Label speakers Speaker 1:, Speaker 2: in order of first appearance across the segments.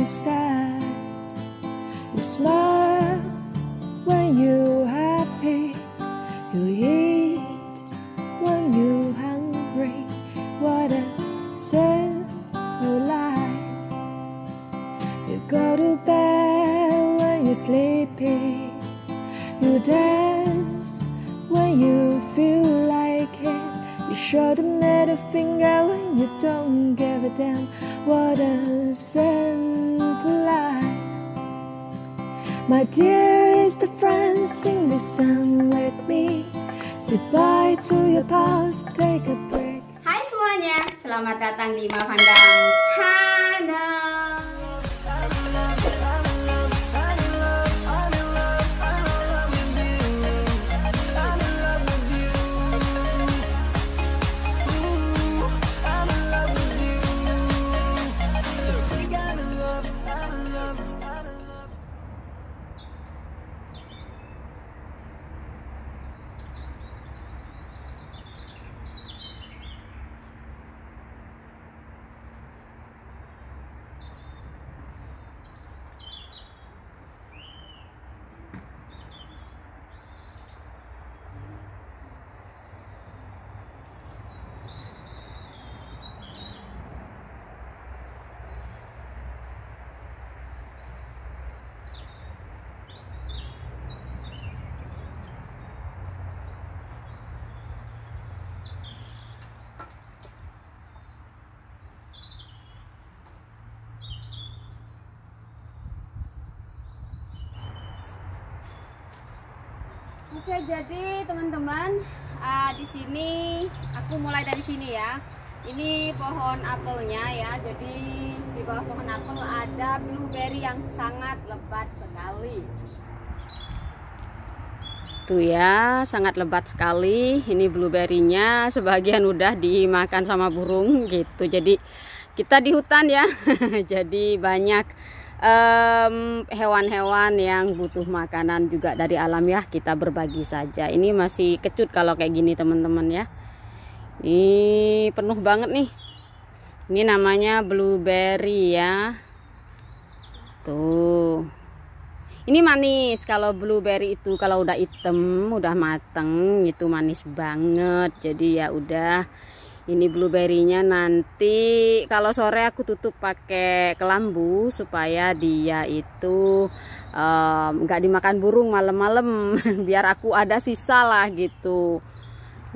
Speaker 1: you're sad. You smile when you're happy. You eat when you're hungry. What a simple life. You go to bed when you're sleepy. You dance when you feel like it. You show the middle finger when you don't give a damn. What a simple life. My dearest friend, sing this song with me. Say bye to your past, take a break.
Speaker 2: Hai semuanya, selamat datang di Ima Pandang Channel. Oke, jadi teman-teman, di sini aku mulai dari sini ya. Ini pohon apelnya ya. Jadi di bawah pohon apel ada blueberry yang sangat lebat sekali. Tuh ya, sangat lebat sekali. Ini blueberry-nya sebagian udah dimakan sama burung gitu. Jadi kita di hutan ya. Jadi banyak hewan-hewan yang butuh makanan juga dari alam ya, kita berbagi saja. Ini masih kecut kalau kayak gini teman-teman ya. Ini penuh banget nih. Ini namanya blueberry ya. Tuh. Ini manis. Kalau blueberry itu kalau udah hitam, udah mateng, itu manis banget. Jadi ya udah. Ini blueberry-nya nanti kalau sore aku tutup pakai kelambu supaya dia itu nggak dimakan burung malam-malam. Biar aku ada sisa lah gitu.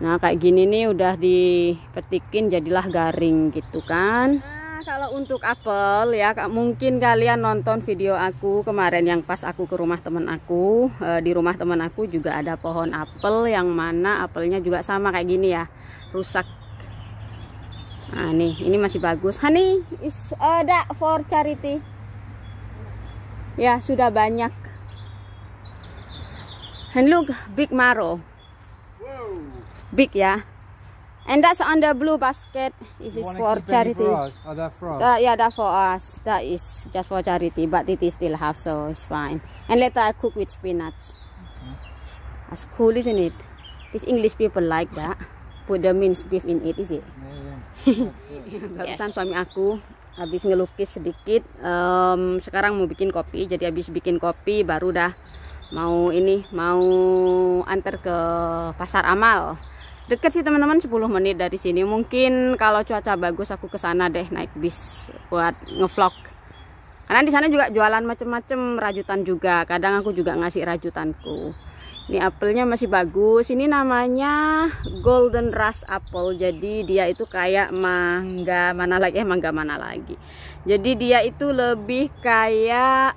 Speaker 2: Nah kayak gini nih udah dipetikin jadilah garing gitu kan. Nah kalau untuk apel ya, mungkin kalian nonton video aku kemarin yang pas aku ke rumah temen aku. Di rumah temen aku juga ada pohon apel yang mana apelnya juga sama kayak gini ya, rusak. Nah nih, ini masih bagus. Honey, is that for charity? Ya, sudah banyak. And look, big marrow. Big ya. And that's on the blue basket. This is for charity. Yeah, that's for us. That is just for charity, but it is still half, so it's fine. And later I cook with spinach. That's cool, isn't it? These English people like that. Put the minced beef in it, is it? Barusan suami aku habis ngelukis sedikit. Sekarang mau bikin kopi. Jadi habis bikin kopi baru dah mau antar ke Pasar Amal. Deket sih teman-teman, 10 menit dari sini. Mungkin kalau cuaca bagus aku ke sana deh naik bis buat ngevlog. Karena di sana juga jualan macem-macem, rajutan juga. Kadang aku juga ngasih rajutanku. Ini apelnya masih bagus. Ini namanya Golden Rush Apple. Jadi dia itu kayak mangga mana lagi. Jadi dia itu lebih kayak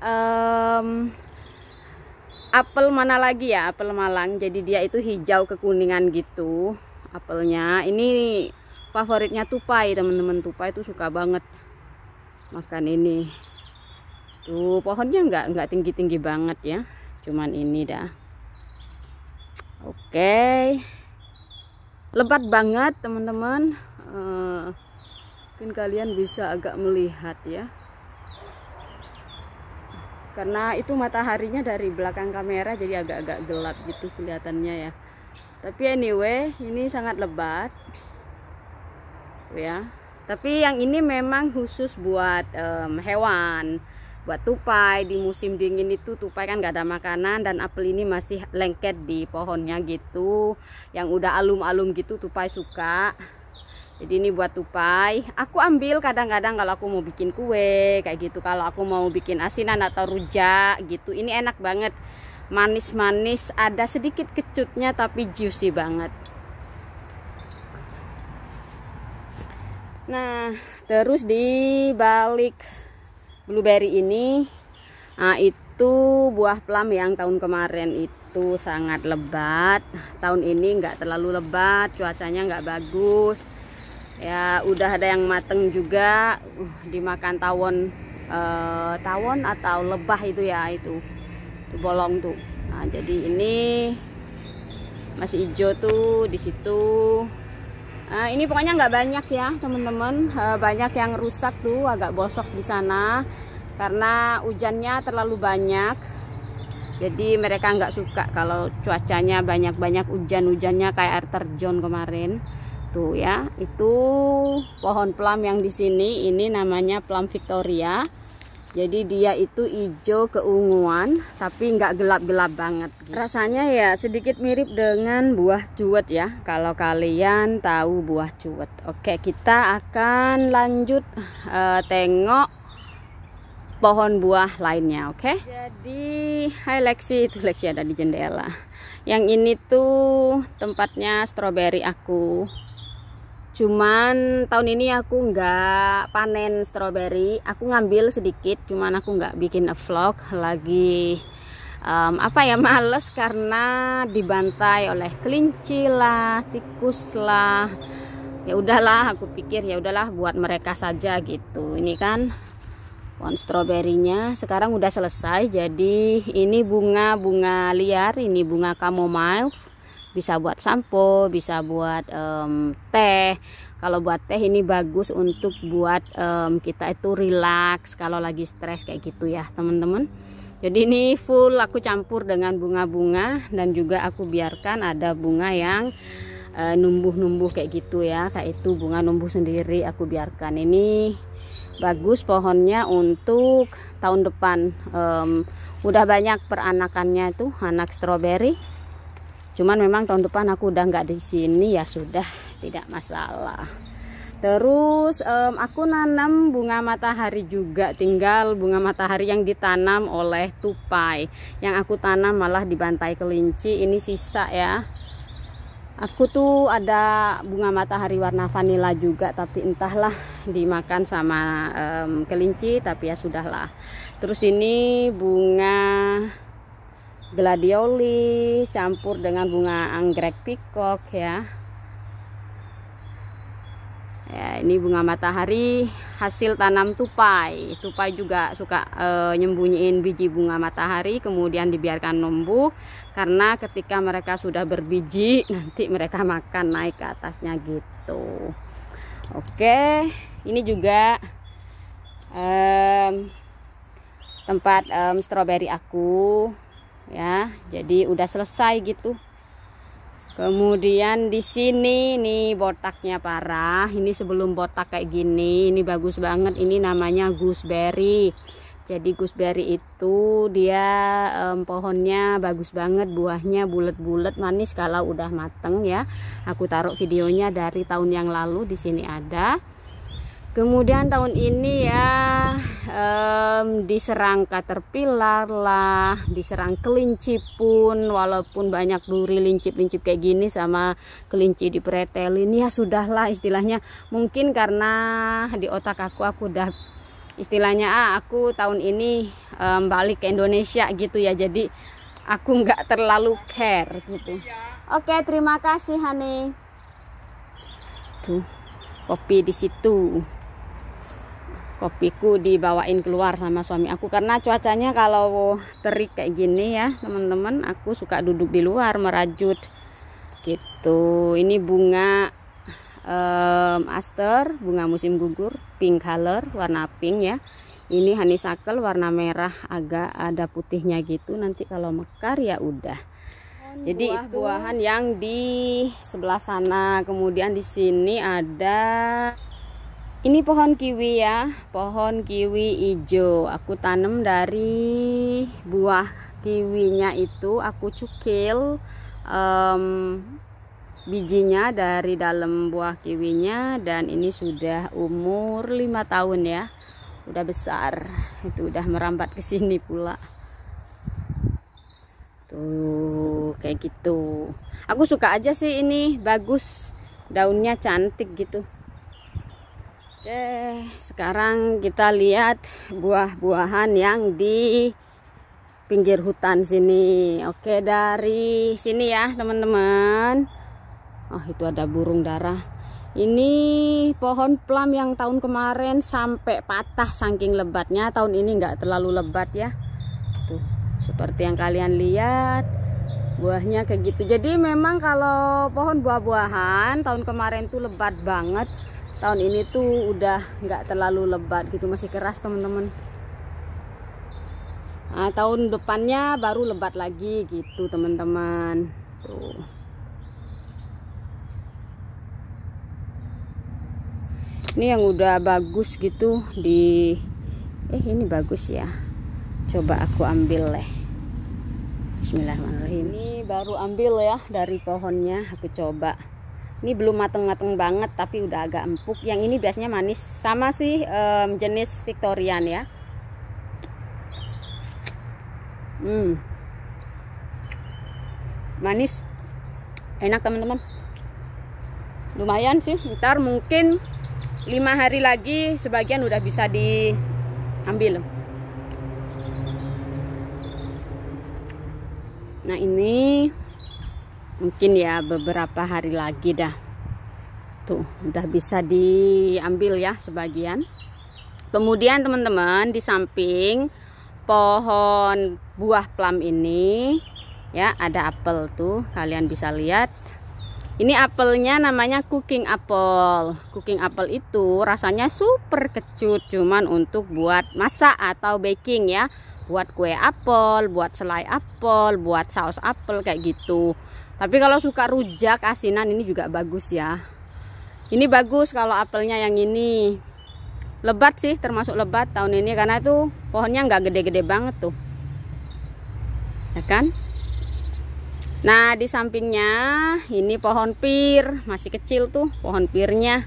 Speaker 2: apel mana lagi ya, apel Malang. Jadi dia itu hijau kekuningan gitu apelnya. Ini favoritnya tupai teman-teman. Tupai itu suka banget makan ini. Tuh pohonnya nggak tinggi-tinggi banget ya. Cuman ini dah. Oke, lebat banget teman-teman. Mungkin kalian bisa agak melihat ya, karena itu mataharinya dari belakang kamera jadi agak-agak gelap gitu kelihatannya ya. Tapi anyway, ini sangat lebat ya. Tapi yang ini memang khusus buat hewan. buat tupai. Di musim dingin itu tupai kan nggak ada makanan, dan apel ini masih lengket di pohonnya gitu. Yang udah alum-alum gitu tupai suka. Jadi ini buat tupai. Aku ambil kadang-kadang kalau aku mau bikin kue kayak gitu, kalau aku mau bikin asinan atau rujak gitu. Ini enak banget, manis-manis, ada sedikit kecutnya tapi juicy banget. Nah, terus di balik blueberry ini, nah itu buah plum yang tahun kemarin itu sangat lebat. Tahun ini nggak terlalu lebat, cuacanya nggak bagus. Ya udah ada yang mateng juga, dimakan tawon atau lebah itu ya, itu bolong tuh. Nah, jadi ini masih hijau tuh di situ. Nah, ini pokoknya nggak banyak ya teman-teman, banyak yang rusak tuh, agak bosok di sana karena hujannya terlalu banyak. Jadi mereka nggak suka kalau cuacanya banyak-banyak hujannya kayak air terjun kemarin. Tuh ya, itu pohon plum yang di sini, ini namanya plum Victoria. Jadi dia itu hijau keunguan tapi nggak gelap-gelap banget. Rasanya ya sedikit mirip dengan buah cuwet ya, kalau kalian tahu buah cuwet. Oke, kita akan lanjut tengok pohon buah lainnya. Oke, jadi hai Lexi, itu Lexi ada di jendela. Yang ini tuh tempatnya stroberi aku. Cuman tahun ini aku nggak panen stroberi, aku ngambil sedikit, cuman aku nggak bikin vlog lagi. Males karena dibantai oleh kelinci lah, tikus lah. Ya udahlah, aku pikir ya udahlah buat mereka saja gitu. Ini kan pohon stroberinya sekarang udah selesai. Jadi ini bunga liar, ini bunga chamomile. Bisa buat sampo, bisa buat teh. Kalau buat teh ini bagus untuk buat kita itu relax kalau lagi stres kayak gitu ya teman-teman. Jadi ini full aku campur dengan bunga-bunga, dan juga aku biarkan ada bunga yang numbuh-numbuh kayak gitu ya. Kayak itu bunga numbuh sendiri aku biarkan. Ini bagus pohonnya untuk tahun depan. Udah banyak peranakannya tuh, anak stroberi. Cuman memang tahun depan aku udah nggak di sini, ya sudah, tidak masalah. Terus aku nanam bunga matahari juga, tinggal bunga matahari yang ditanam oleh tupai. Yang aku tanam malah dibantai kelinci, ini sisa ya. Aku tuh ada bunga matahari warna vanila juga, tapi entahlah dimakan sama kelinci, tapi ya sudahlah. Terus ini bunga gladioli campur dengan bunga anggrek peacock ya. Ya, ini bunga matahari hasil tanam tupai. Tupai juga suka nyembunyiin biji bunga matahari, kemudian dibiarkan numbuh, karena ketika mereka sudah berbiji nanti mereka makan naik ke atasnya gitu. Oke, ini juga tempat stroberi aku ya. Jadi udah selesai gitu. Kemudian di sini nih botaknya parah. Ini sebelum botak kayak gini, ini bagus banget. Ini namanya gooseberry. Jadi gooseberry itu dia pohonnya bagus banget, buahnya bulat-bulat manis kalau udah mateng ya. Aku taruh videonya dari tahun yang lalu, di sini ada. Kemudian tahun ini ya diserang caterpillar lah, diserang kelinci pun, walaupun banyak duri lincip-lincip kayak gini sama kelinci dipretelin, ya sudahlah istilahnya. Mungkin karena di otak aku udah istilahnya aku tahun ini balik ke Indonesia gitu ya, jadi aku nggak terlalu care gitu. Oke, terima kasih Hani. Tuh kopi di situ. Kopiku dibawain keluar sama suami aku karena cuacanya kalau terik kayak gini ya teman-teman, aku suka duduk di luar merajut gitu. Ini bunga aster, bunga musim gugur, pink color, warna pink ya. Ini honeysuckle warna merah, agak ada putihnya gitu. Nanti kalau mekar ya udah. Jadi buah-buahan yang di sebelah sana. Kemudian di sini ada Ini pohon kiwi ya, pohon kiwi hijau. Aku tanam dari buah kiwinya itu, aku cukil bijinya dari dalam buah kiwinya, dan ini sudah umur 5 tahun ya. Udah besar, itu udah merambat ke sini pula. Tuh, kayak gitu. Aku suka aja sih ini, bagus. Daunnya cantik gitu. Oke, sekarang kita lihat buah-buahan yang di pinggir hutan sini. Oke, dari sini ya teman-teman. Oh, itu ada burung dara. Ini pohon plum yang tahun kemarin sampai patah saking lebatnya. Tahun ini nggak terlalu lebat ya. Tuh, seperti yang kalian lihat, buahnya kayak gitu. Jadi memang kalau pohon buah-buahan tahun kemarin tuh lebat banget. Tahun ini tuh udah nggak terlalu lebat gitu, masih keras teman-teman. Nah, tahun depannya baru lebat lagi gitu teman-teman. Tuh. Ini yang udah bagus gitu di ini bagus ya. Coba aku ambil deh. Bismillahirrahmanirrahim. Ini baru ambil ya dari pohonnya, aku coba. Ini belum mateng-mateng banget tapi udah agak empuk. Yang ini biasanya manis, sama sih jenis Victorian ya. Manis, enak teman-teman. Lumayan sih. Ntar mungkin 5 hari lagi sebagian udah bisa diambil. Nah, ini mungkin ya beberapa hari lagi dah. Tuh, udah bisa diambil ya sebagian. Kemudian teman-teman, di samping pohon buah plum ini ya ada apel tuh, kalian bisa lihat. Ini apelnya namanya cooking apple. Cooking apple itu rasanya super kecut, cuman untuk buat masak atau baking ya. Buat kue apel, buat selai apel, buat saus apel kayak gitu. Tapi kalau suka rujak asinan ini juga bagus ya. Ini bagus kalau apelnya yang ini. Lebat sih, termasuk lebat tahun ini karena itu pohonnya nggak gede-gede banget tuh. Ya kan? Nah, di sampingnya ini pohon pir, masih kecil tuh pohon pirnya.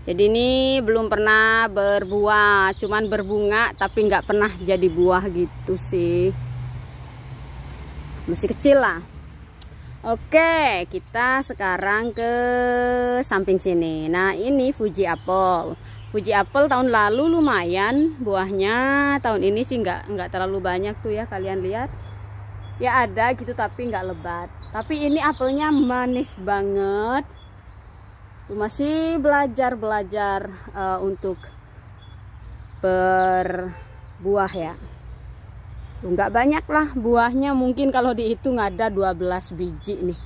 Speaker 2: Jadi ini belum pernah berbuah, cuman berbunga tapi nggak pernah jadi buah gitu sih. Masih kecil lah. Oke, kita sekarang ke samping sini. Nah, ini Fuji apple. Fuji apple tahun lalu lumayan buahnya. Tahun ini sih nggak terlalu banyak tuh ya, kalian lihat. Ya ada gitu tapi nggak lebat. Tapi ini apelnya manis banget. Tuh, masih belajar untuk berbuah ya. Tuh, nggak banyak lah buahnya, mungkin kalau dihitung ada 12 biji nih.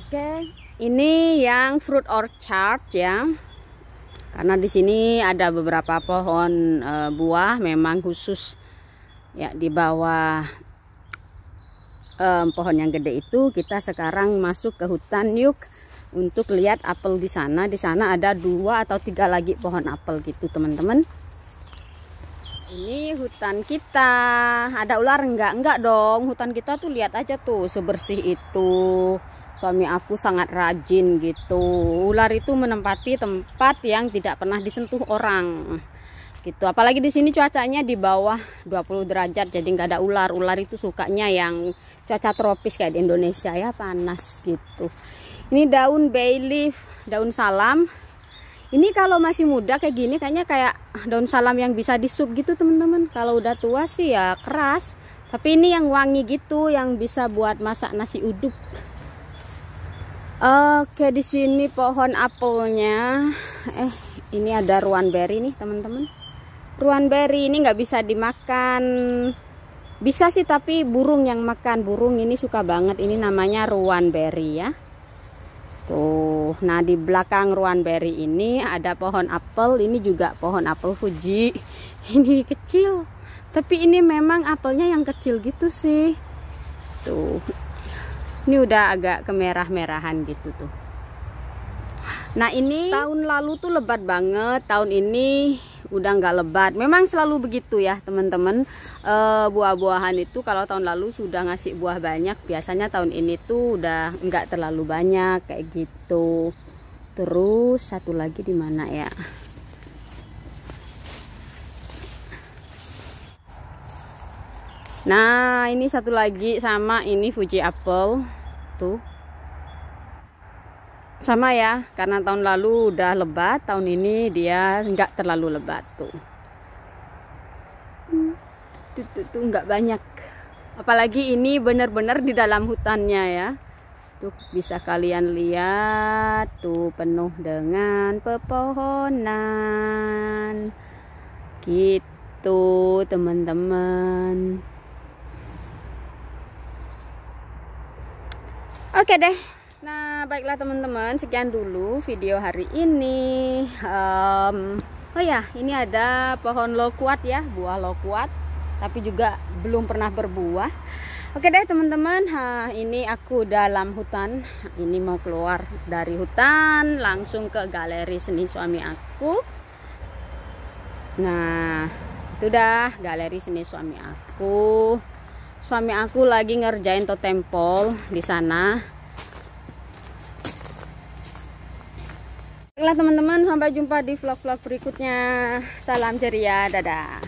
Speaker 2: Oke, ini yang fruit orchard ya. Karena di sini ada beberapa pohon buah memang khusus ya di bawah pohon yang gede itu. Kita sekarang masuk ke hutan yuk untuk lihat apel di sana. Di sana ada 2 atau 3 lagi pohon apel gitu teman-teman. Ini hutan kita. Ada ular enggak dong. Hutan kita tuh lihat aja tuh sebersih itu. Suami aku sangat rajin gitu. Ular itu menempati tempat yang tidak pernah disentuh orang. Gitu. Apalagi di sini cuacanya di bawah 20 derajat, jadi nggak ada ular. Ular itu sukanya yang cuaca tropis kayak di Indonesia ya, panas gitu. Ini daun bay leaf, daun salam. Ini kalau masih muda kayak gini kayaknya kayak daun salam yang bisa disup gitu teman-teman. Kalau udah tua sih ya keras. Tapi ini yang wangi gitu, yang bisa buat masak nasi uduk. Oke, di sini pohon apelnya. Ini ada ruan berry nih teman-teman. Ruan berry ini nggak bisa dimakan. Bisa sih tapi burung yang makan. Burung ini suka banget. Ini namanya ruan berry ya. Tuh, nah di belakang ruan berry ini ada pohon apel. Ini juga pohon apel Fuji. Ini kecil, tapi ini memang apelnya yang kecil gitu sih. Tuh, ini udah agak kemerah-merahan gitu tuh. Nah ini tahun lalu tuh lebat banget, tahun ini udah nggak lebat. Memang selalu begitu ya teman-teman. Buah-buahan itu kalau tahun lalu sudah ngasih buah banyak, biasanya tahun ini tuh udah nggak terlalu banyak kayak gitu. Terus satu lagi di mana ya? Nah ini satu lagi sama ini Fuji apple tuh. Sama ya, karena tahun lalu udah lebat, tahun ini dia nggak terlalu lebat tuh. Tuh nggak banyak. Apalagi ini benar-benar di dalam hutannya ya. Tuh bisa kalian lihat, tuh penuh dengan pepohonan. Gitu teman-teman. Oke deh. Nah baiklah teman-teman, sekian dulu video hari ini. Oh ya, ini ada pohon loquat ya, buah loquat, tapi juga belum pernah berbuah. Oke deh teman-teman, ini aku dalam hutan. Ini mau keluar dari hutan langsung ke galeri seni suami aku. Nah itu dah galeri seni suami aku. Suami aku lagi ngerjain totem pole di sana. Baiklah teman-teman, sampai jumpa di vlog-vlog berikutnya. Salam ceria, dadah.